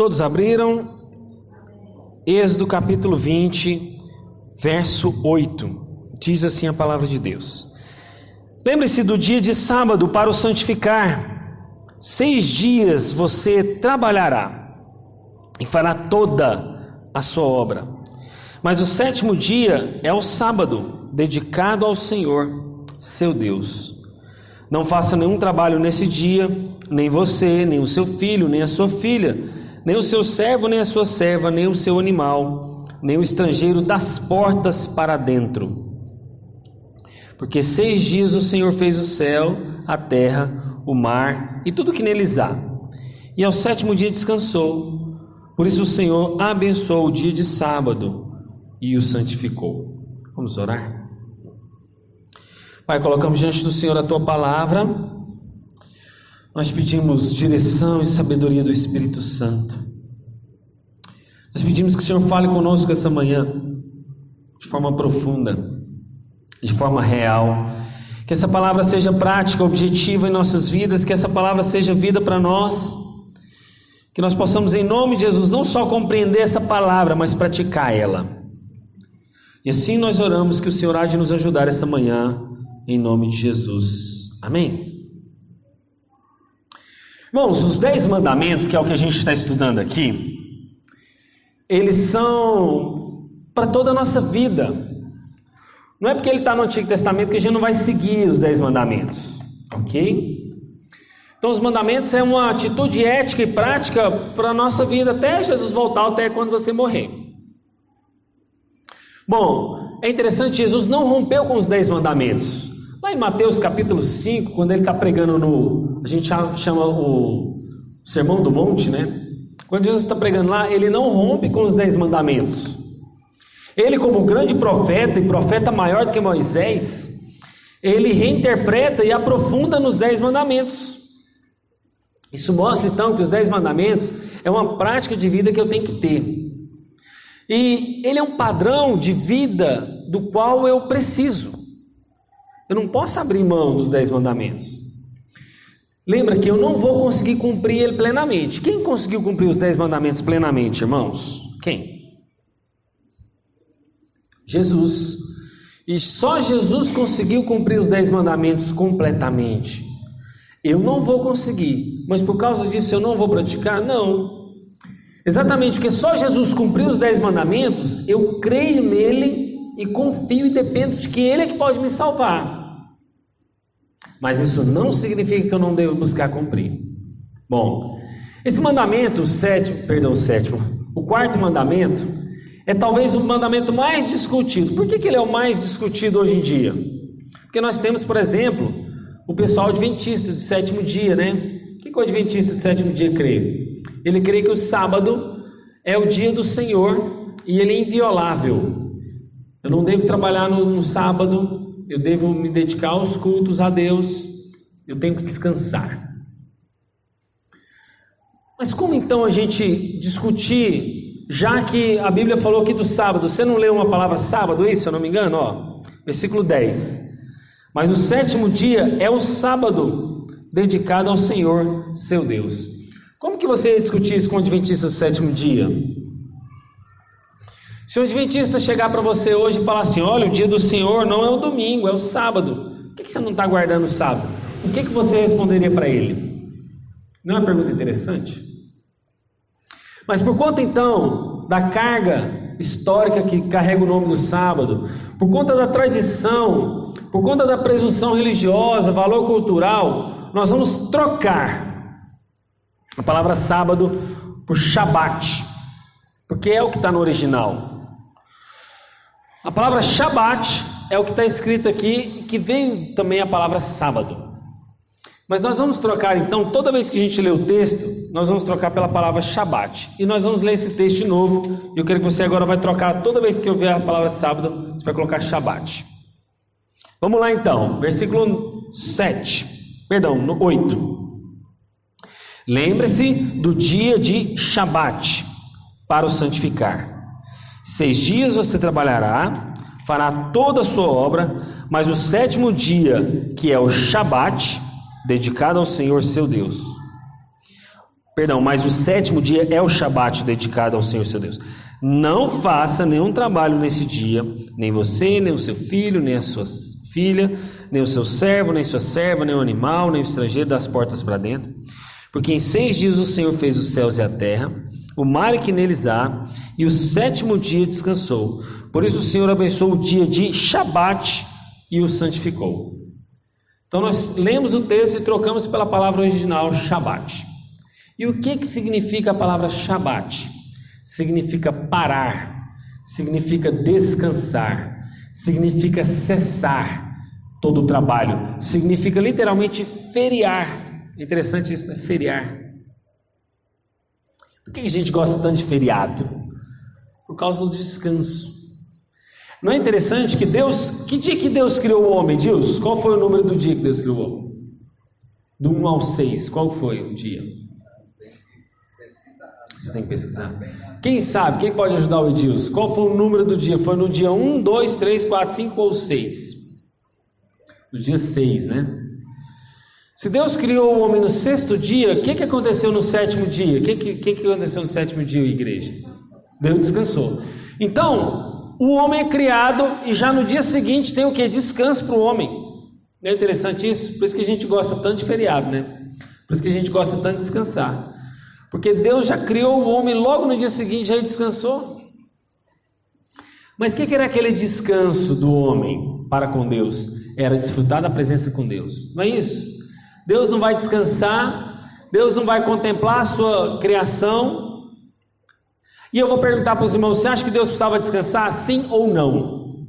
Todos abriram? Êxodo capítulo 20, verso 8. Diz assim a palavra de Deus: Lembre-se do dia de sábado para o santificar. 6 dias você trabalhará e fará toda a sua obra. Mas o 7º dia é o sábado, dedicado ao Senhor, seu Deus. Não faça nenhum trabalho nesse dia, nem você, nem o seu filho, nem a sua filha, nem o seu servo, nem a sua serva, nem o seu animal, nem o estrangeiro das portas para dentro. Porque 6 dias o Senhor fez o céu, a terra, o mar e tudo que neles há. E ao 7º dia descansou. Por isso o Senhor abençoou o dia de sábado e o santificou. Vamos orar? Pai, colocamos diante do Senhor a Tua palavra. Nós pedimos direção e sabedoria do Espírito Santo. Nós pedimos que o Senhor fale conosco essa manhã, de forma profunda, de forma real. Que essa palavra seja prática, objetiva em nossas vidas, que essa palavra seja vida para nós. Que nós possamos, em nome de Jesus, não só compreender essa palavra, mas praticar ela. E assim nós oramos que o Senhor há de nos ajudar essa manhã, em nome de Jesus. Amém? Irmãos, os 10 mandamentos, que é o que a gente está estudando aqui, eles são para toda a nossa vida. Não é porque ele está no Antigo Testamento que a gente não vai seguir os 10 mandamentos, ok? Então os mandamentos é uma atitude ética e prática para a nossa vida, até Jesus voltar, até quando você morrer. Bom, é interessante, Jesus não rompeu com os 10 mandamentos. Lá em Mateus capítulo 5, quando ele está pregando a gente chama o Sermão do Monte, né? Quando Jesus está pregando lá, ele não rompe com os 10 mandamentos. Ele, como grande profeta e profeta maior do que Moisés, ele reinterpreta e aprofunda nos 10 mandamentos. Isso mostra então que os 10 mandamentos é uma prática de vida que eu tenho que ter. E ele é um padrão de vida do qual eu preciso. Eu não posso abrir mão dos 10 mandamentos. Lembra que eu não vou conseguir cumprir ele plenamente. Quem conseguiu cumprir os 10 mandamentos plenamente, irmãos? Quem? Jesus. E só Jesus conseguiu cumprir os 10 mandamentos completamente. Eu não vou conseguir, mas por causa disso eu não vou praticar? Não. Exatamente porque só Jesus cumpriu os 10 mandamentos, eu creio nele e confio e dependo de que ele é que pode me salvar. Mas isso não significa que eu não devo buscar cumprir. Bom, esse mandamento, o 4º mandamento, é talvez o mandamento mais discutido. Por que ele é o mais discutido hoje em dia? Porque nós temos, por exemplo, o pessoal adventista de 7º dia, né? O que o adventista de 7º dia crê? Ele crê que o sábado é o dia do Senhor e ele é inviolável. Eu não devo trabalhar no sábado, eu devo me dedicar aos cultos a Deus, eu tenho que descansar. Mas como então a gente discutir, já que a Bíblia falou aqui do sábado? Você não leu uma palavra sábado aí, se eu não me engano? Ó, versículo 10. Mas o 7º dia é o sábado, dedicado ao Senhor, seu Deus. Como que você ia discutir isso com o adventista do 7º dia? Se o adventista chegar para você hoje e falar assim: olha, o dia do Senhor não é o domingo, é o sábado. Por que você não está guardando o sábado? O que você responderia para ele? Não é uma pergunta interessante? Mas por conta então da carga histórica que carrega o nome do sábado, por conta da tradição, por conta da presunção religiosa, valor cultural, nós vamos trocar a palavra sábado por Shabat, porque é o que está no original. A palavra Shabat é o que está escrito aqui, que vem também a palavra sábado. Mas nós vamos trocar então, toda vez que a gente lê o texto, nós vamos trocar pela palavra Shabat. E nós vamos ler esse texto de novo. Eu quero que você agora vai trocar, toda vez que eu ver a palavra sábado, você vai colocar Shabat. Vamos lá então, versículo 8. Lembre-se do dia de Shabat para o santificar. 6 dias você trabalhará, fará toda a sua obra, mas o 7º dia, que é o Shabat, dedicado ao Senhor seu Deus. Mas o sétimo dia é o Shabat dedicado ao Senhor seu Deus. Não faça nenhum trabalho nesse dia, nem você, nem o seu filho, nem a sua filha, nem o seu servo, nem sua serva, nem o animal, nem o estrangeiro das portas para dentro. Porque em 6 dias o Senhor fez os céus e a terra, o mar que neles há, e o sétimo dia descansou. Por isso o Senhor abençoou o dia de Shabat e o santificou. Então nós lemos o texto e trocamos pela palavra original Shabat. E o que significa a palavra Shabat? Significa parar, significa descansar, significa cessar todo o trabalho, significa literalmente feriar. Interessante isso, né? Feriar. Por que a gente gosta tanto de feriado? Por causa do descanso. Não é interessante que Deus... Que dia que Deus criou o homem, Deus? Qual foi o número do dia que Deus criou o homem? Do 1 ao 6, qual foi o dia? Você tem que pesquisar. Quem sabe? Quem pode ajudar o Edilson? Qual foi o número do dia? Foi no dia 1, 2, 3, 4, 5 ou 6? No dia 6, né? Se Deus criou o homem no 6º dia, o que aconteceu no 7º dia? O que aconteceu no 7º dia, igreja? Deus descansou. Então, o homem é criado e já no dia seguinte tem o que? Descanso para o homem. Não é interessante isso? Por isso que a gente gosta tanto de feriado, né? Por isso que a gente gosta tanto de descansar. Porque Deus já criou o homem logo no dia seguinte, já descansou. Mas o que era aquele descanso do homem para com Deus? Era desfrutar da presença com Deus. Não é isso? Deus não vai descansar, Deus não vai contemplar a sua criação. E eu vou perguntar para os irmãos, você acha que Deus precisava descansar, sim ou não?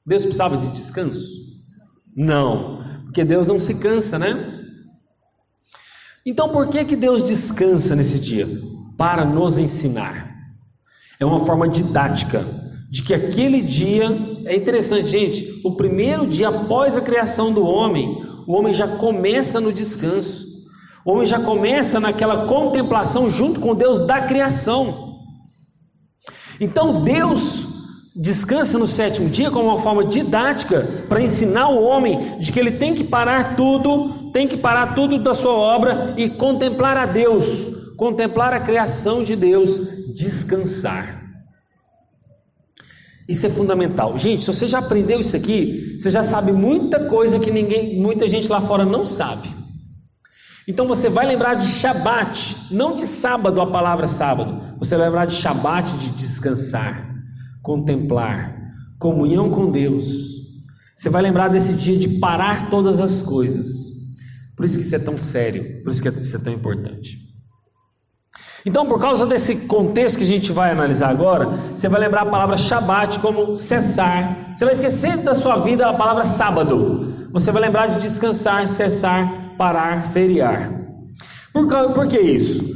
Deus precisava de descanso? Não, porque Deus não se cansa, né? Então por que Deus descansa nesse dia? Para nos ensinar. É uma forma didática de que aquele dia, é interessante, gente, o primeiro dia após a criação do homem, o homem já começa no descanso. O homem já começa naquela contemplação junto com Deus da criação. Então Deus descansa no 7º dia como uma forma didática para ensinar o homem de que ele tem que parar tudo da sua obra e contemplar a Deus, contemplar a criação de Deus, descansar. Isso é fundamental. Gente, se você já aprendeu isso aqui, você já sabe muita coisa que muita gente lá fora não sabe. Então você vai lembrar de Shabat, não de sábado, a palavra sábado. Você vai lembrar de Shabat, de descansar, contemplar, comunhão com Deus. Você vai lembrar desse dia de parar todas as coisas. Por isso que isso é tão sério, por isso que isso é tão importante. Então, por causa desse contexto que a gente vai analisar agora, você vai lembrar a palavra Shabat como cessar. Você vai esquecer da sua vida a palavra sábado. Você vai lembrar de descansar, cessar, parar, feriar. Por que isso?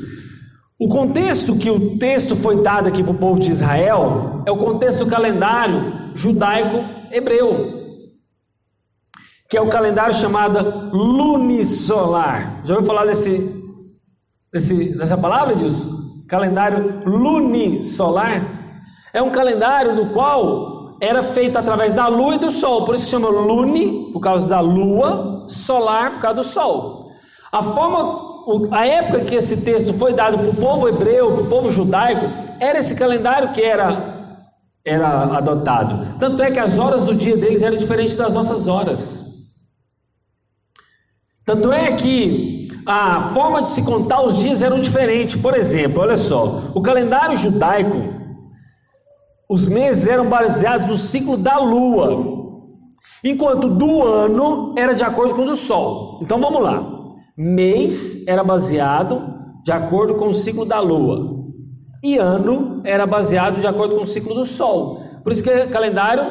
O contexto que o texto foi dado aqui para o povo de Israel é o contexto do calendário judaico hebreu, que é o calendário chamado lunisolar. Já ouviu falar dessa palavra, disso? Calendário lunisolar. É um calendário do qual era feito através da lua e do sol. Por isso que chama luni, por causa da lua, solar, por causa do sol. A época que esse texto foi dado para o povo hebreu, para o povo judaico, era esse calendário que era adotado. Tanto é que as horas do dia deles eram diferentes das nossas horas. Tanto é que a forma de se contar os dias eram diferentes. Por exemplo, olha só, o calendário judaico, os meses eram baseados no ciclo da lua, enquanto do ano era de acordo com o do sol. Então vamos lá. Mês era baseado de acordo com o ciclo da lua e ano era baseado de acordo com o ciclo do sol. Por isso que é calendário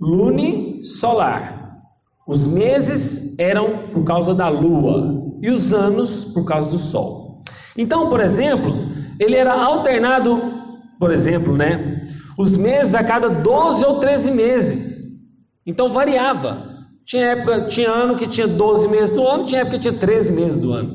lunisolar. Os meses eram por causa da lua e os anos por causa do sol. Então, por exemplo, ele era alternado, por exemplo, os meses a cada 12 ou 13 meses. Então variava. Tinha ano que tinha 12 meses do ano, tinha época que tinha 13 meses do ano.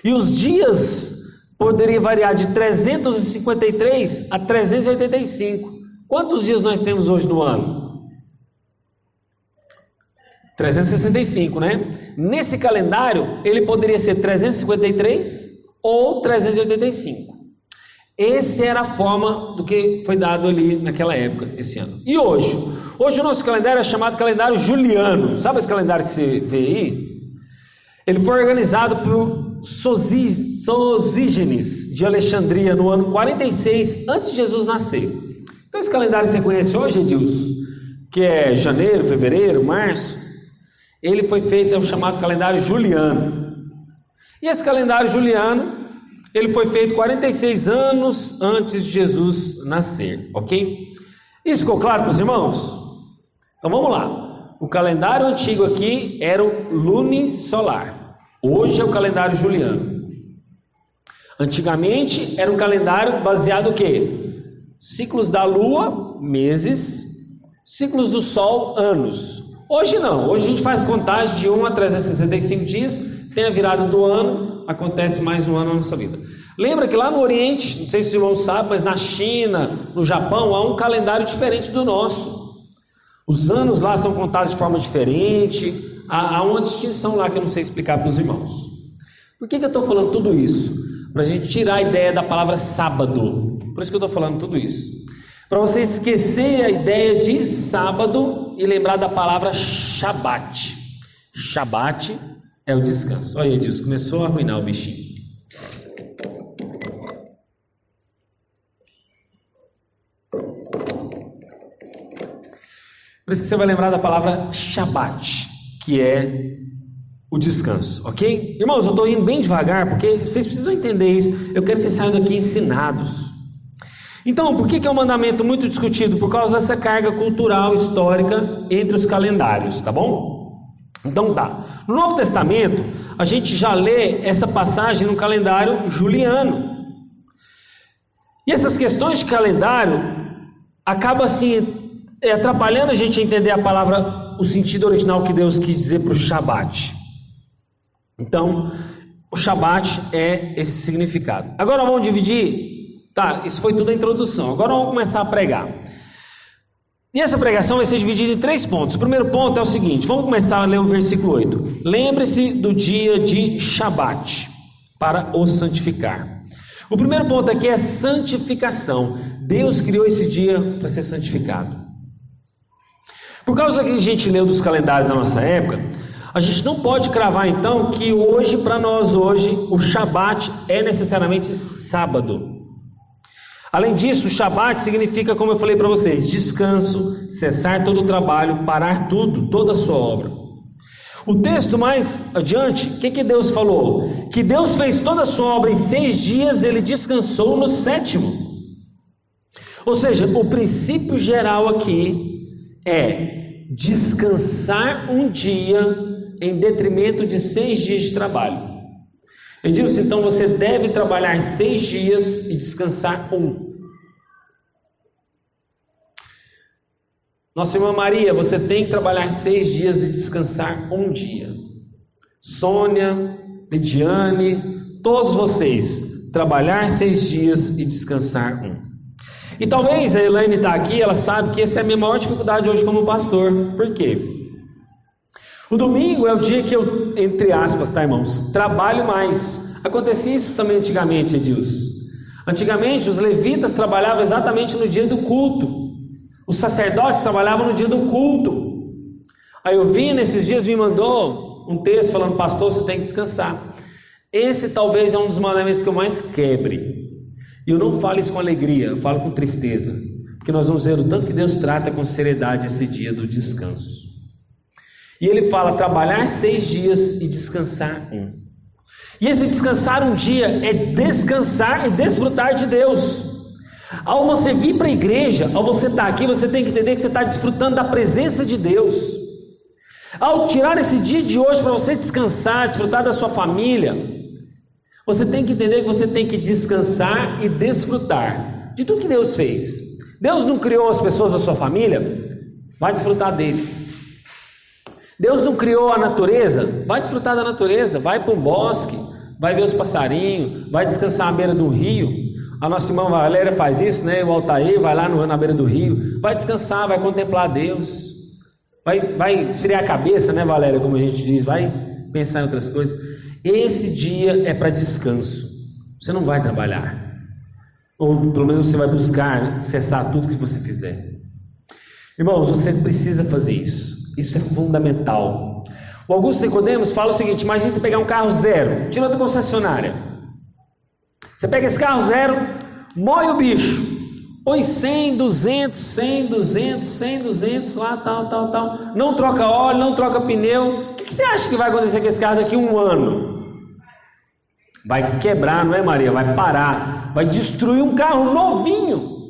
E os dias poderiam variar de 353 a 385. Quantos dias nós temos hoje no ano? 365, né? Nesse calendário, ele poderia ser 353 ou 385. Essa era a forma do que foi dado ali naquela época, esse ano. E hoje? Hoje o nosso calendário é chamado calendário juliano. Sabe esse calendário que você vê aí? Ele foi organizado por Sosígenes de Alexandria no ano 46 antes de Jesus nascer. Então esse calendário que você conhece hoje, Edilson, que é janeiro, fevereiro, março, ele foi feito, é o chamado calendário juliano. E esse calendário juliano, ele foi feito 46 anos antes de Jesus nascer, ok? Isso ficou claro para os irmãos? Então vamos lá. O calendário antigo aqui era o lunisolar. Hoje é o calendário juliano. Antigamente era um calendário baseado no quê? Ciclos da lua, meses, ciclos do sol, anos. Hoje não, hoje a gente faz contagem de 1 a 365 dias, tem a virada do ano, acontece mais um ano na nossa vida. Lembra que lá no Oriente, não sei se os irmãos sabem, mas na China, no Japão, há um calendário diferente do nosso. Os anos lá são contados de forma diferente, há uma distinção lá que eu não sei explicar para os irmãos. Por que eu estou falando tudo isso? Para a gente tirar a ideia da palavra sábado. Por isso que eu estou falando tudo isso. Para você esquecer a ideia de sábado e lembrar da palavra Shabat. Shabat é o descanso. Olha aí, Deus, começou a arruinar o bichinho. Por isso que você vai lembrar da palavra Shabat, que é o descanso, ok? Irmãos, eu estou indo bem devagar, porque vocês precisam entender isso. Eu quero que vocês saiam daqui ensinados. Então, por que é um mandamento muito discutido? Por causa dessa carga cultural, histórica, entre os calendários, tá bom? Então tá. No Novo Testamento, a gente já lê essa passagem no calendário juliano. E essas questões de calendário acabam assim atrapalhando a gente a entender a palavra, o sentido original que Deus quis dizer para o Shabat. Então, o Shabat é esse significado. Agora vamos dividir. Tá, isso foi tudo a introdução. Agora vamos começar a pregar. E essa pregação vai ser dividida em 3 pontos. O primeiro ponto é o seguinte, vamos começar a ler o versículo 8. Lembre-se do dia de Shabat, para o santificar. O primeiro ponto aqui é santificação. Deus criou esse dia para ser santificado. Por causa que a gente leu dos calendários da nossa época, a gente não pode cravar então que hoje, para nós hoje, o Shabat é necessariamente sábado. Além disso, o Shabat significa, como eu falei para vocês, descanso, cessar todo o trabalho, parar tudo, toda a sua obra. O texto mais adiante, o que Deus falou? Que Deus fez toda a sua obra em 6 dias, ele descansou no 7º. Ou seja, o princípio geral aqui é descansar um dia em detrimento de 6 dias de trabalho. Eu digo assim, então você deve trabalhar 6 dias e descansar 1. Nossa irmã Maria, você tem que trabalhar 6 dias e descansar 1 dia. Sônia, Lidiane, todos vocês, trabalhar 6 dias e descansar 1. E talvez a Elaine está aqui, ela sabe que essa é a minha maior dificuldade hoje como pastor. Por quê? O domingo é o dia que eu, entre aspas, tá, irmãos, trabalho mais. Acontecia isso também antigamente, Edilson. Antigamente, os levitas trabalhavam exatamente no dia do culto. Os sacerdotes trabalhavam no dia do culto. Aí eu vi, nesses dias me mandou um texto falando, pastor, você tem que descansar. Esse talvez é um dos mandamentos que eu mais quebre. E eu não falo isso com alegria, eu falo com tristeza. Porque nós vamos ver o tanto que Deus trata com seriedade esse dia do descanso. E ele fala trabalhar 6 dias e descansar 1. E esse descansar um dia é descansar e desfrutar de Deus. Ao você vir para a igreja, ao você estar aqui, você tem que entender que você está desfrutando da presença de Deus. Ao tirar esse dia de hoje para você descansar, desfrutar da sua família, você tem que entender que você tem que descansar e desfrutar de tudo que Deus fez. Deus não criou as pessoas da sua família? Vai desfrutar deles. Deus não criou a natureza? Vai desfrutar da natureza, vai para um bosque, vai ver os passarinhos, vai descansar à beira do rio. A nossa irmã Valéria faz isso, né? O Altair vai lá na beira do rio, vai descansar, vai contemplar Deus. vai esfriar a cabeça, né, Valéria, como a gente diz, vai pensar em outras coisas. Esse dia é para descanso. Você não vai trabalhar, ou pelo menos você vai buscar cessar tudo que você fizer. Irmãos, você precisa fazer isso. Isso é fundamental. O Augusto Nicodemos fala o seguinte: imagine você pegar um carro zero, tira da concessionária. Você pega esse carro zero, moe o bicho, põe 100, 200, 100, 200, 100, 200, lá, tal. Não troca óleo, não troca pneu. O que você acha que vai acontecer com esse carro daqui a um ano? Vai quebrar, não é, Maria? Vai parar, vai destruir um carro novinho.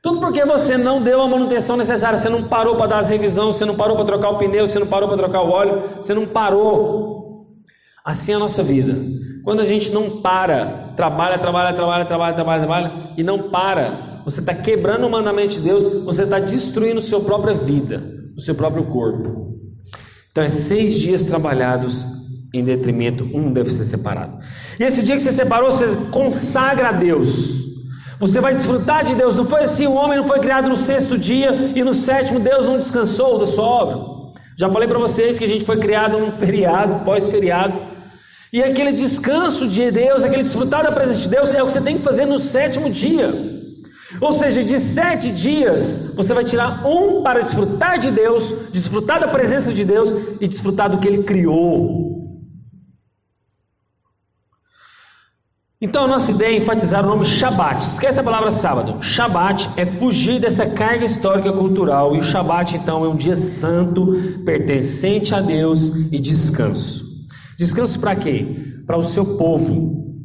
Tudo porque você não deu a manutenção necessária. Você não parou para dar as revisões, você não parou para trocar o pneu, você não parou para trocar o óleo, você não parou. Assim é a nossa vida. Quando a gente não para, trabalha e não para, você está quebrando o mandamento de Deus, você está destruindo a sua própria vida, o seu próprio corpo. Então é 6 dias trabalhados em detrimento, um deve ser separado. E esse dia que você separou, você consagra a Deus. Você vai desfrutar de Deus. Não foi assim, o homem não foi criado no 6º dia e no 7º Deus não descansou da sua obra. Já falei para vocês que a gente foi criado num feriado, pós-feriado. E aquele descanso de Deus, aquele desfrutar da presença de Deus é o que você tem que fazer no 7º dia. Ou seja, de 7 dias, você vai tirar um para desfrutar de Deus, desfrutar da presença de Deus e desfrutar do que Ele criou. Então a nossa ideia é enfatizar o nome Shabat. Esquece a palavra sábado. Shabat é fugir dessa carga histórica cultural. E o Shabat então é um dia santo, pertencente a Deus e descanso. Descanso para quê? Para o seu povo.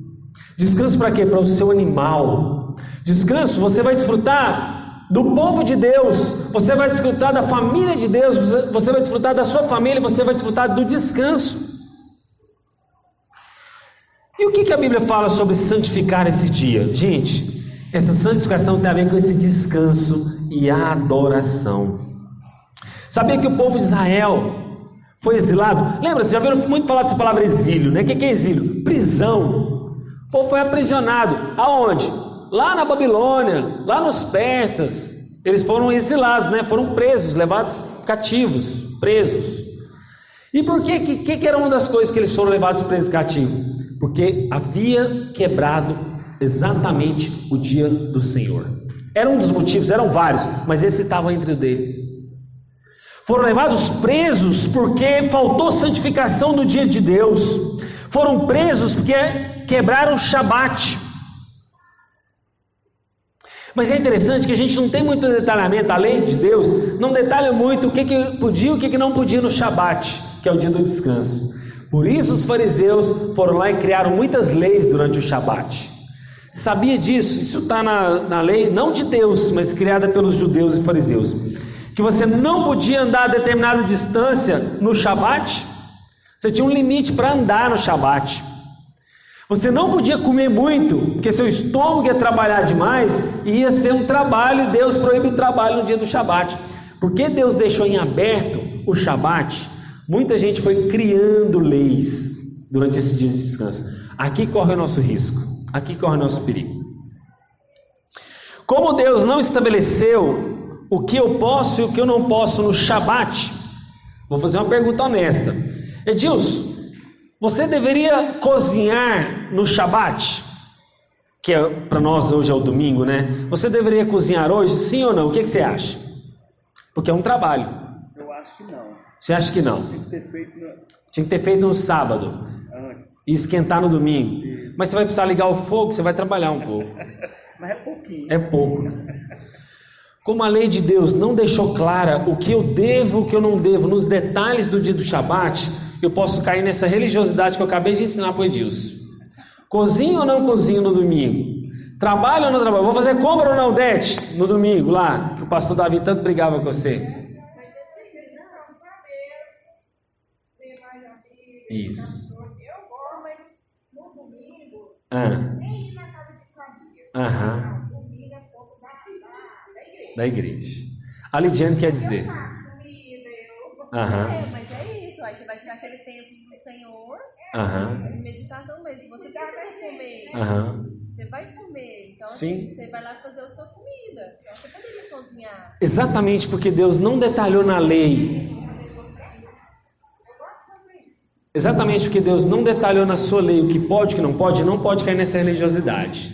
Descanso para quê? Para o seu animal. Descanso, você vai desfrutar do povo de Deus. Você vai desfrutar da família de Deus. Você vai desfrutar da sua família. Você vai desfrutar do descanso. E o que a Bíblia fala sobre santificar esse dia? Gente, essa santificação tem a ver com esse descanso e a adoração. Sabia que o povo de Israel foi exilado? Lembra, vocês já viram muito falar dessa palavra exílio, né? O que é exílio? Prisão. O povo foi aprisionado. Aonde? Lá na Babilônia, lá nos persas. Eles foram exilados, né? Foram presos, levados cativos, presos. E por que era uma das coisas que eles foram levados presos cativos? Porque havia quebrado exatamente o dia do Senhor. Era um dos motivos, eram vários, mas esse estava entre eles. Foram levados presos porque faltou santificação no dia de Deus. Foram presos porque quebraram o Shabat. Mas é interessante que a gente não tem muito detalhamento, a lei de Deus não detalha muito o que podia e o que não podia no Shabat, que é o dia do descanso. Por isso os fariseus foram lá e criaram muitas leis durante o Shabat. Sabia disso? Isso está na lei, não de Deus, mas criada pelos judeus e fariseus. Que você não podia andar a determinada distância no Shabat. Você tinha um limite para andar no Shabat. Você não podia comer muito, porque seu estômago ia trabalhar demais e ia ser um trabalho, e Deus proíbe o trabalho no dia do Shabat. Porque Deus deixou em aberto o Shabat, muita gente foi criando leis durante esse dia de descanso. Aqui corre o nosso risco, aqui corre o nosso perigo. Como Deus não estabeleceu o que eu posso e o que eu não posso no Shabat, vou fazer uma pergunta honesta. Edilson, você deveria cozinhar no Shabat? Que para nós hoje é o domingo, né? Você deveria cozinhar hoje, sim ou não? O que você acha? Porque é um trabalho. Eu acho que não. Você acha que não? Tinha que ter feito no sábado. Antes. E esquentar no domingo. Isso. Mas você vai precisar ligar o fogo, você vai trabalhar um pouco. Mas é pouquinho. É pouco. Como a lei de Deus não deixou clara o que eu devo, o que eu não devo, nos detalhes do dia do Shabat, eu posso cair nessa religiosidade que eu acabei de ensinar para o Edilson. Cozinho ou não cozinho no domingo? Trabalho ou não trabalho? Vou fazer compra ou não, Dete, no domingo lá, que o pastor Davi tanto brigava com você. Isso. Eu gosto, mas no domingo, nem ir na casa de família. Domingo é pouco da igreja. Da igreja. A Lidiane quer dizer. Eu faço comida, Mas é isso, aí você vai tirar aquele tempo do Senhor, Aham. meditação mesmo. Se você precisa comer, Aham. você vai comer. Então, Sim. assim, você vai lá fazer a sua comida. Então, você poderia cozinhar. Exatamente porque Deus não detalhou na lei. Exatamente porque Deus não detalhou na sua lei o que pode e o que não pode cair nessa religiosidade.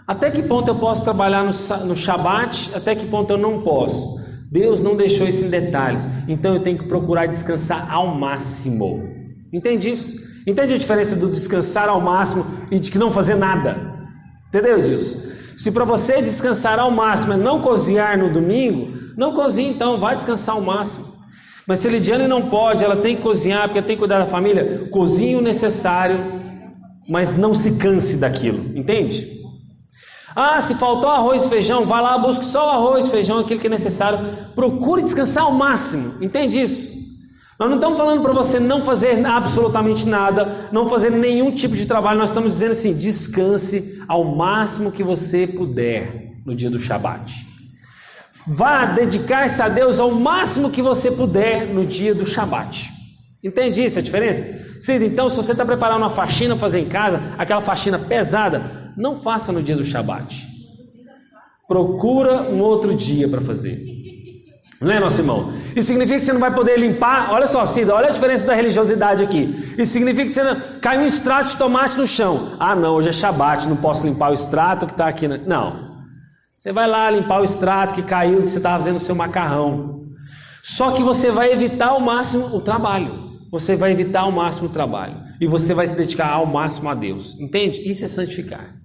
Até que ponto eu posso trabalhar no Shabat? Até que ponto eu não posso? Deus não deixou isso em detalhes. Então eu tenho que procurar descansar ao máximo. Entende isso? Entende a diferença do descansar ao máximo e de que não fazer nada? Entendeu disso? Se para você descansar ao máximo é não cozinhar no domingo, não cozinhe então, vai descansar ao máximo. Mas se a Lidiane não pode, ela tem que cozinhar porque tem que cuidar da família, cozinhe o necessário, mas não se canse daquilo, entende? Ah, se faltou arroz e feijão, vai lá, busque só o arroz e feijão, aquilo que é necessário, procure descansar ao máximo, entende isso? Nós não estamos falando para você não fazer absolutamente nada, não fazer nenhum tipo de trabalho, nós estamos dizendo assim, descanse ao máximo que você puder no dia do Shabat. Vá dedicar-se a Deus ao máximo que você puder no dia do Shabat. Entende isso, a diferença? Cida, então se você está preparando uma faxina para fazer em casa, aquela faxina pesada, não faça no dia do Shabat. Procura um outro dia para fazer. Não é, nosso irmão? Isso significa que você não vai poder limpar. Olha só, Cida, olha a diferença da religiosidade aqui. Isso significa que você não... caiu um extrato de tomate no chão. Ah não, hoje é Shabat, não posso limpar o extrato que está aqui. Não. Você vai lá limpar o extrato que caiu, que você estava fazendo o seu macarrão. Só que você vai evitar ao máximo o trabalho. Você vai evitar ao máximo o trabalho. E você vai se dedicar ao máximo a Deus. Entende? Isso é santificar.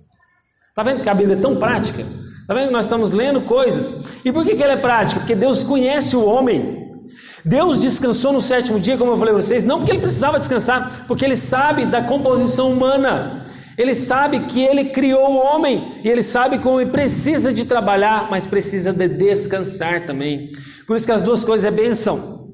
Está vendo que a Bíblia é tão prática? Está vendo que nós estamos lendo coisas? E por que ela é prática? Porque Deus conhece o homem. Deus descansou no sétimo dia, como eu falei para vocês, não porque ele precisava descansar, porque ele sabe da composição humana. Ele sabe que ele criou o homem e ele sabe como ele precisa de trabalhar, mas precisa de descansar também. Por isso que as duas coisas é bênção.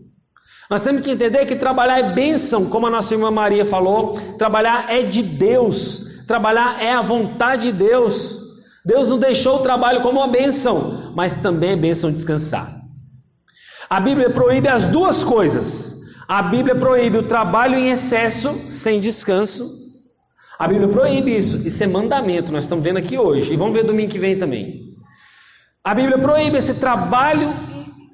Nós temos que entender que trabalhar é bênção, como a nossa irmã Maria falou. Trabalhar é de Deus. Trabalhar é a vontade de Deus. Deus não deixou o trabalho como uma bênção, mas também é bênção descansar. A Bíblia proíbe as duas coisas. A Bíblia proíbe o trabalho em excesso, sem descanso. A Bíblia proíbe isso. Isso é mandamento, nós estamos vendo aqui hoje. E vamos ver domingo que vem também. A Bíblia proíbe esse trabalho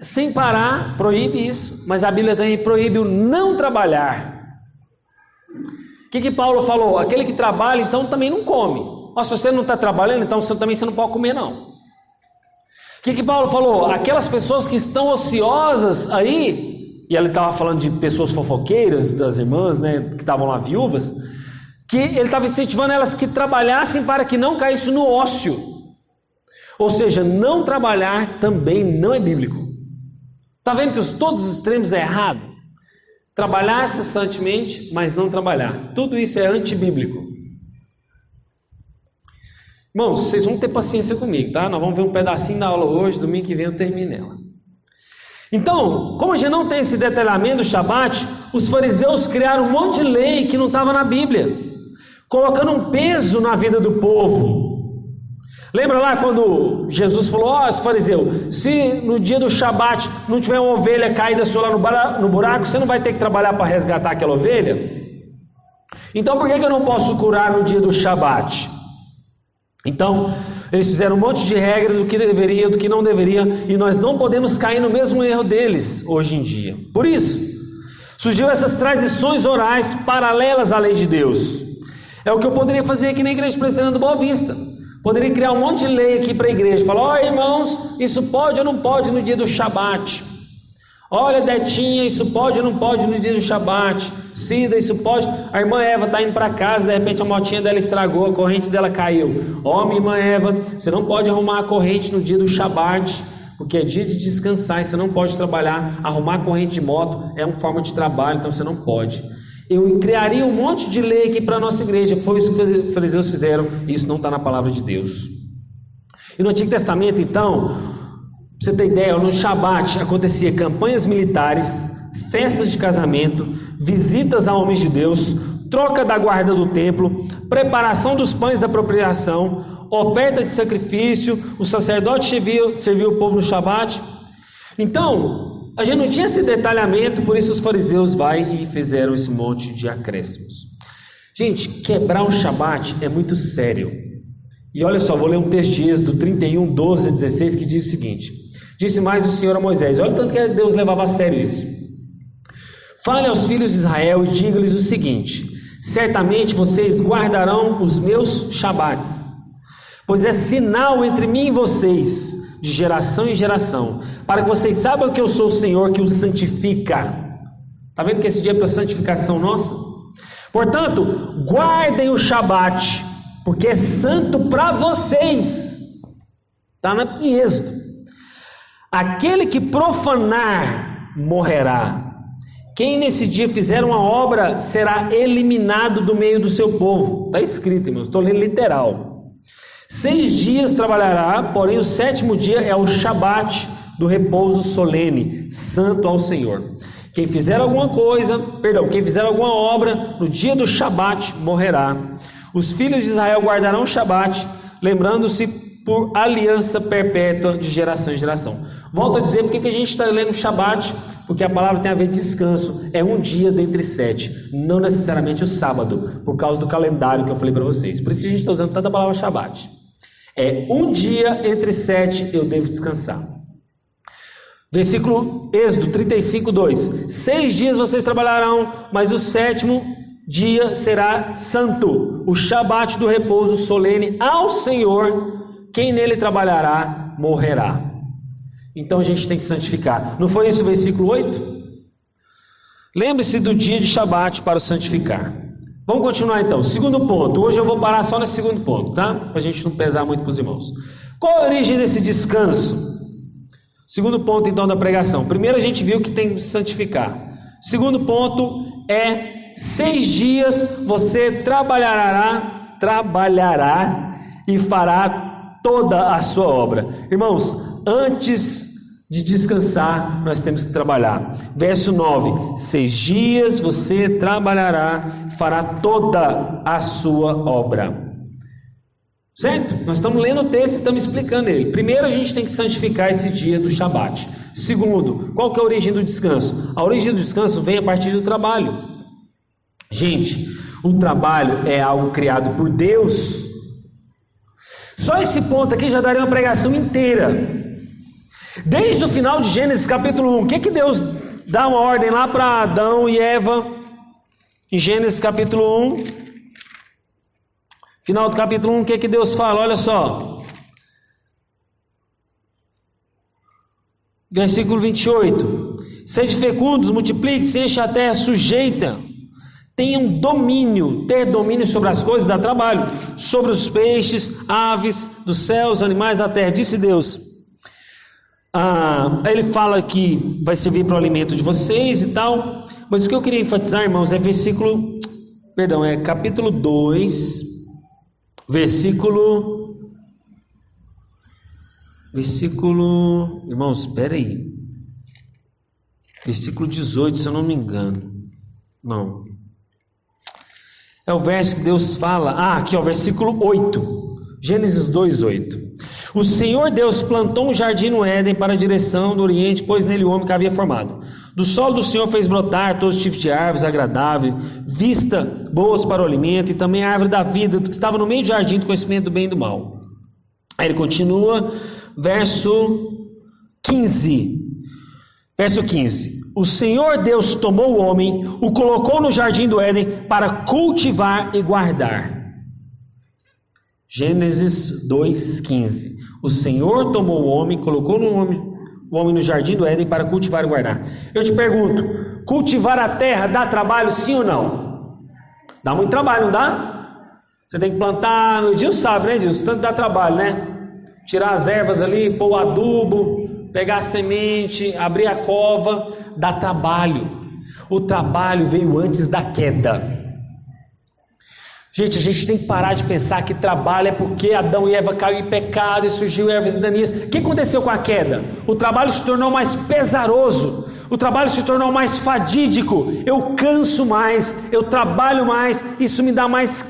sem parar, proíbe isso. Mas a Bíblia também proíbe o não trabalhar. O que Paulo falou? Aquele que trabalha, então também não come. Ó, se você não está trabalhando, então também você não pode comer, não. O que Paulo falou? Aquelas pessoas que estão ociosas aí, e ele estava falando de pessoas fofoqueiras, das irmãs, né, que estavam lá viúvas, que ele estava incentivando elas que trabalhassem para que não caísse no ócio. Ou seja, não trabalhar também não é bíblico. Está vendo que todos os extremos é errado? Trabalhar cessantemente, mas não trabalhar. Tudo isso é antibíblico. Irmãos, vocês vão ter paciência comigo, tá? Nós vamos ver um pedacinho da aula hoje, domingo que vem eu termino ela. Então, como a gente não tem esse detalhamento do Shabat, os fariseus criaram um monte de lei que não estava na Bíblia, colocando um peso na vida do povo. Lembra lá quando Jesus falou, ó, os fariseus, se no dia do Shabat não tiver uma ovelha caída sua lá no buraco, você não vai ter que trabalhar para resgatar aquela ovelha? Então por que eu não posso curar no dia do Shabat? Então, eles fizeram um monte de regras do que deveria, do que não deveria, e nós não podemos cair no mesmo erro deles hoje em dia. Por isso, surgiu essas tradições orais paralelas à lei de Deus. É o que eu poderia fazer aqui na Igreja Presbiteriana do Boa Vista. Poderia criar um monte de lei aqui para a igreja. Falar, ó irmãos, isso pode ou não pode no dia do Shabat. Olha, Detinha, isso pode ou não pode no dia do Shabat. Cida, isso pode. A irmã Eva está indo para casa, de repente a motinha dela estragou, a corrente dela caiu. Ó, minha irmã Eva, você não pode arrumar a corrente no dia do Shabat, porque é dia de descansar e você não pode trabalhar. Arrumar a corrente de moto é uma forma de trabalho, então você não pode. Eu criaria um monte de lei aqui para a nossa igreja. Foi isso que os fariseus fizeram, e isso não está na palavra de Deus. E no Antigo Testamento, então, pra você ter ideia, no Shabat acontecia campanhas militares, festas de casamento, visitas a homens de Deus, troca da guarda do templo, preparação dos pães da apropriação, oferta de sacrifício, o sacerdote serviu o povo no Shabat. Então, A gente não tinha esse detalhamento, por isso os fariseus vai e fizeram esse monte de acréscimos. Gente, quebrar um Shabat é muito sério. E olha só, vou ler um texto de Êxodo 31, 12 a 16, que diz o seguinte: disse mais o Senhor a Moisés, olha o tanto que Deus levava a sério isso. Fale aos filhos de Israel e diga-lhes o seguinte: certamente vocês guardarão os meus Shabats, pois é sinal entre mim e vocês, de geração em geração, para que vocês saibam que eu sou o Senhor que os santifica. Está vendo que esse dia é para santificação nossa? Portanto, guardem o Shabat, porque é santo para vocês. Está em Êxodo. Aquele que profanar morrerá. Quem nesse dia fizer uma obra será eliminado do meio do seu povo. Está escrito, irmãos, estou lendo literal. 6 dias trabalhará, porém o 7º dia é o Shabat do repouso solene, santo ao Senhor. Quem fizer alguma obra no dia do Shabat morrerá. Os filhos de Israel guardarão o Shabat, lembrando-se por aliança perpétua de geração em geração. Volto a dizer, por que a gente está lendo o Shabat? Porque a palavra tem a ver com descanso, é um dia dentre 7, não necessariamente o sábado, por causa do calendário que eu falei para vocês. Por isso que a gente está usando tanta palavra Shabat. É um dia entre 7 eu devo descansar. Versículo Êxodo 35, 2: 6 dias vocês trabalharão, mas o 7º dia será santo, o Shabat do repouso solene ao Senhor. Quem nele trabalhará morrerá. Então a gente tem que santificar. Não foi isso o versículo 8? Lembre-se do dia de Shabat para o santificar. Vamos continuar então. Segundo ponto. Hoje eu vou parar só nesse segundo ponto, tá? Para a gente não pesar muito para os irmãos. Qual a origem desse descanso? Segundo ponto então da pregação. Primeiro a gente viu que tem que santificar. Segundo ponto é 6 dias você trabalhará e fará toda a sua obra. Irmãos, antes de descansar, nós temos que trabalhar. Verso 9: 6 dias você trabalhará, fará toda a sua obra. Certo? Nós estamos lendo o texto e estamos explicando ele. Primeiro a gente tem que santificar esse dia do Shabat. Segundo, qual que é a origem do descanso? A origem do descanso vem a partir do trabalho. Gente, o trabalho é algo criado por Deus. Só esse ponto aqui já daria uma pregação inteira. Desde o final de Gênesis capítulo 1, o que Deus dá uma ordem lá para Adão e Eva? Em Gênesis capítulo 1, final do capítulo 1, o que Deus fala? Olha só. Versículo 28. Sede fecundos, multiplique-se, encha a terra, sujeita. Tenham domínio. Ter domínio sobre as coisas dá trabalho. Sobre os peixes, aves dos céus, animais da terra. Disse Deus. Ele fala que vai servir para o alimento de vocês e tal. Mas o que eu queria enfatizar, irmãos, é capítulo 2, irmãos, espera aí. Versículo 18, se eu não me engano. Não. É o verso que Deus fala. Aqui, ó, versículo 8. Gênesis 2, 8. O Senhor Deus plantou um jardim no Éden para a direção do Oriente, pois nele o homem que havia formado. Do solo do Senhor fez brotar todos os tipos de árvores agradáveis, vista boas para o alimento, e também a árvore da vida, que estava no meio do jardim do conhecimento do bem e do mal. Aí ele continua, verso 15. Verso 15. O Senhor Deus tomou o homem, o colocou no jardim do Éden para cultivar e guardar. Gênesis 2:15. O Senhor tomou o homem, colocou o homem no jardim do Éden para cultivar e guardar. Eu te pergunto, cultivar a terra dá trabalho, sim ou não? Dá muito trabalho, não dá? Você tem que plantar, o Edilson sabe, né, Edilson? Tanto dá trabalho, né? Tirar as ervas ali, pôr o adubo, pegar a semente, abrir a cova, dá trabalho. O trabalho veio antes da queda. Gente, a gente tem que parar de pensar que trabalho é porque Adão e Eva caíram em pecado e surgiu ervas daninhas. O que aconteceu com a queda? O trabalho se tornou mais pesaroso, o trabalho se tornou mais fadídico. Eu canso mais, eu trabalho mais, isso me dá mais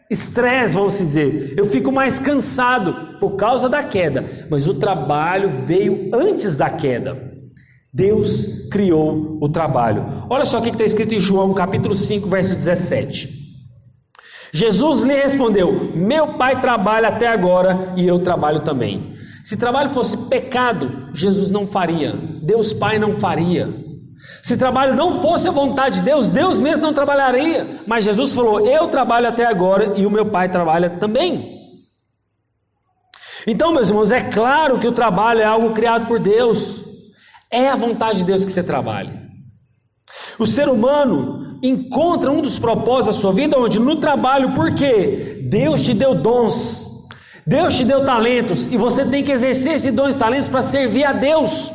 estresse, vamos dizer. Eu fico mais cansado por causa da queda. Mas o trabalho veio antes da queda. Deus criou o trabalho. Olha só o que está escrito em João capítulo 5, verso 17. Jesus lhe respondeu: meu Pai trabalha até agora e eu trabalho também. Se trabalho fosse pecado, Jesus não faria, Deus Pai não faria. Se trabalho não fosse a vontade de Deus, Deus mesmo não trabalharia. Mas Jesus falou: eu trabalho até agora e o meu Pai trabalha também. Então, meus irmãos, é claro que o trabalho é algo criado por Deus. É a vontade de Deus que você trabalhe. O ser humano encontra um dos propósitos da sua vida onde? No trabalho. Por quê? Deus te deu dons, Deus te deu talentos, e você tem que exercer esses dons e talentos para servir a Deus,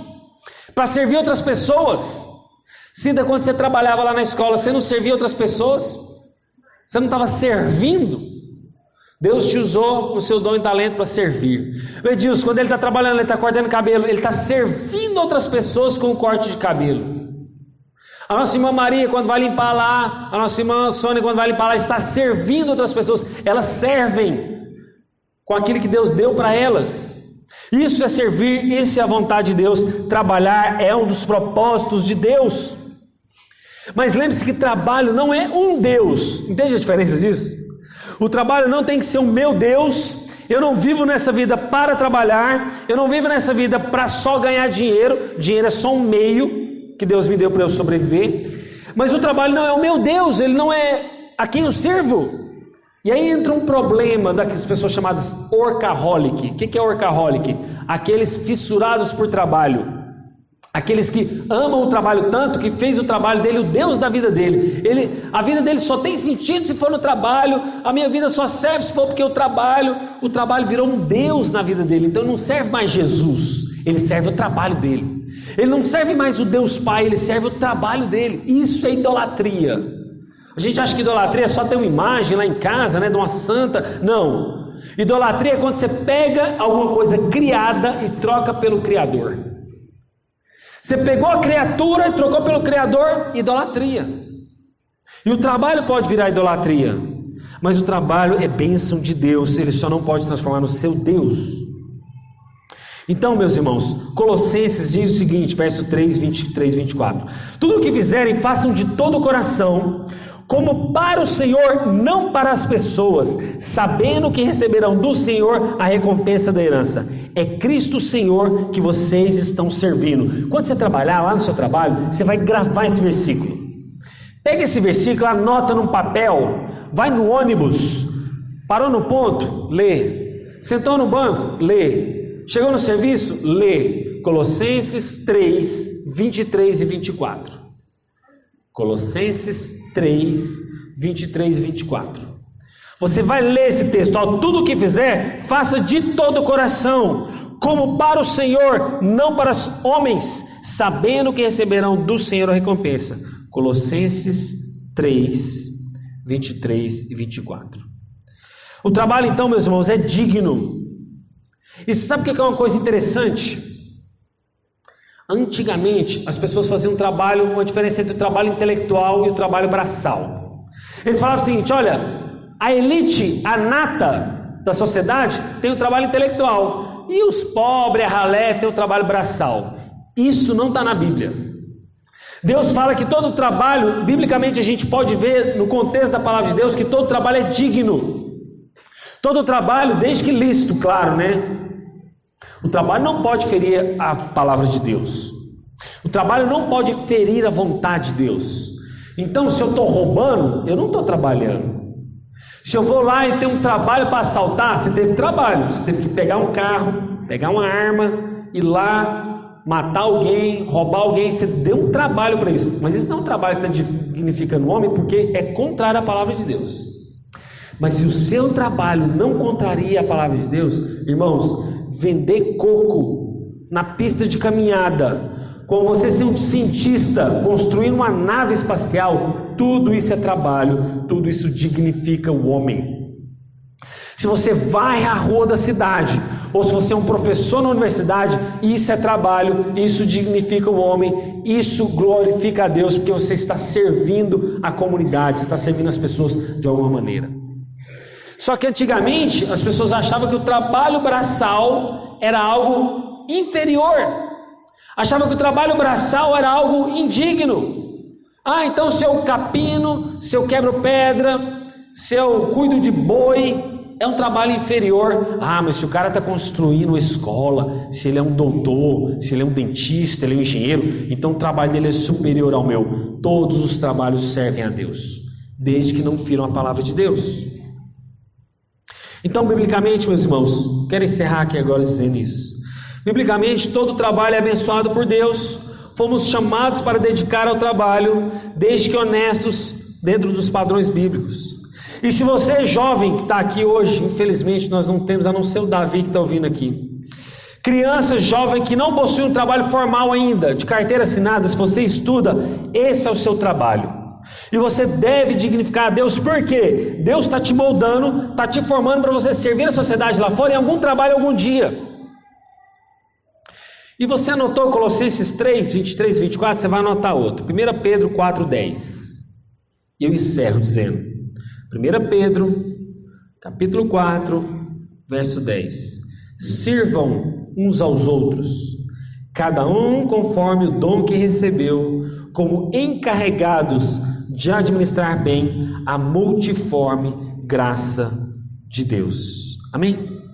para servir outras pessoas. Cida, quando você trabalhava lá na escola, você não servia outras pessoas? Você não estava servindo? Deus te usou o seu dom e talento para servir. O Edilson, quando ele está trabalhando, ele está cortando cabelo, ele está servindo outras pessoas com o corte de cabelo. A nossa irmã Maria, quando vai limpar lá, a nossa irmã Sônia, quando vai limpar lá, está servindo outras pessoas. Elas servem com aquilo que Deus deu para elas. Isso é servir, isso é a vontade de Deus. Trabalhar é um dos propósitos de Deus. Mas lembre-se que trabalho não é um Deus. Entende a diferença disso? O trabalho não tem que ser o meu Deus. Eu não vivo nessa vida para trabalhar. Eu não vivo nessa vida para só ganhar dinheiro. Dinheiro é só um meio que Deus me deu para eu sobreviver. Mas o trabalho não é o meu Deus. Ele não é a quem eu sirvo. E aí entra um problema daquelas pessoas chamadas workaholic. O que é workaholic? Aqueles fissurados por trabalho. Aqueles que amam o trabalho tanto que fez o trabalho dele o Deus da vida dele. A vida dele só tem sentido se for no trabalho. A minha vida só serve se for porque eu trabalho. O trabalho virou um Deus na vida dele. Então não serve mais Jesus, ele serve o trabalho dele. Ele não serve mais o Deus Pai, ele serve o trabalho dele. Isso é idolatria. A gente acha que idolatria é só ter uma imagem lá em casa, né, de uma santa. Não. Idolatria é quando você pega alguma coisa criada e troca pelo Criador. Você pegou a criatura e trocou pelo Criador, idolatria. E o trabalho pode virar idolatria, mas o trabalho é bênção de Deus, ele só não pode transformar no seu Deus. Então, meus irmãos, Colossenses diz o seguinte, verso 3, 23 e 24: tudo o que fizerem, façam de todo o coração, como para o Senhor, não para as pessoas, sabendo que receberão do Senhor a recompensa da herança. É Cristo Senhor que vocês estão servindo. Quando você trabalhar lá no seu trabalho, você vai gravar esse versículo. Pega esse versículo, anota num papel, vai no ônibus, parou no ponto, lê. Sentou no banco, lê. Chegou no serviço, lê. Colossenses 3, 23 e 24. Colossenses 3, 23 e 24. Você vai ler esse texto, ó, tudo o que fizer, faça de todo o coração, como para o Senhor, não para os homens, sabendo que receberão do Senhor a recompensa. Colossenses 3, 23 e 24. O trabalho, então, meus irmãos, é digno. E você sabe o que é uma coisa interessante? Antigamente, as pessoas faziam um trabalho, uma diferença entre o trabalho intelectual e o trabalho braçal. Ele falava o seguinte: olha, a elite, a nata da sociedade tem o trabalho intelectual, e os pobres, a ralé, tem o trabalho braçal. Isso não está na Bíblia. Deus fala que todo trabalho, biblicamente a gente pode ver no contexto da palavra de Deus, que todo trabalho é digno. Todo trabalho, desde que lícito, claro, né? O trabalho não pode ferir a palavra de Deus. O trabalho não pode ferir a vontade de Deus. Então, se eu estou roubando, eu não estou trabalhando. Se eu vou lá e tenho um trabalho para assaltar, você teve trabalho. Você teve que pegar um carro, pegar uma arma, ir lá, matar alguém, roubar alguém. Você deu um trabalho para isso. Mas isso não é um trabalho que está dignificando o homem, porque é contrário à palavra de Deus. Mas se o seu trabalho não contraria a palavra de Deus, irmãos, vender coco na pista de caminhada, com você ser um cientista, construir uma nave espacial, tudo isso é trabalho, tudo isso dignifica o homem. Se você vai à rua da cidade, ou se você é um professor na universidade, isso é trabalho, isso dignifica o homem, isso glorifica a Deus, porque você está servindo a comunidade, você está servindo as pessoas de alguma maneira. Só que antigamente as pessoas achavam que o trabalho braçal era algo inferior. Achava que o trabalho braçal era algo indigno. Então se eu capino, se eu quebro pedra, se eu cuido de boi, é um trabalho inferior. Mas se o cara está construindo uma escola, se ele é um doutor, se ele é um dentista, ele é um engenheiro, então o trabalho dele é superior ao meu. Todos os trabalhos servem a Deus, desde que não firam a palavra de Deus. Então, biblicamente, meus irmãos, quero encerrar aqui agora dizendo isso. Biblicamente, todo trabalho é abençoado por Deus. Fomos chamados para dedicar ao trabalho, desde que honestos dentro dos padrões bíblicos. E se você é jovem que está aqui hoje, infelizmente nós não temos, a não ser o Davi que está ouvindo aqui. Criança jovem que não possui um trabalho formal ainda, de carteira assinada, se você estuda, esse é o seu trabalho. E você deve dignificar a Deus, porque Deus está te moldando, está te formando para você servir a sociedade lá fora em algum trabalho algum dia. E você anotou Colossenses 3, 23 e 24, você vai anotar outro. 1 Pedro 4, 10. E eu encerro dizendo, 1 Pedro, capítulo 4, verso 10. Sirvam uns aos outros, cada um conforme o dom que recebeu, como encarregados de administrar bem a multiforme graça de Deus. Amém?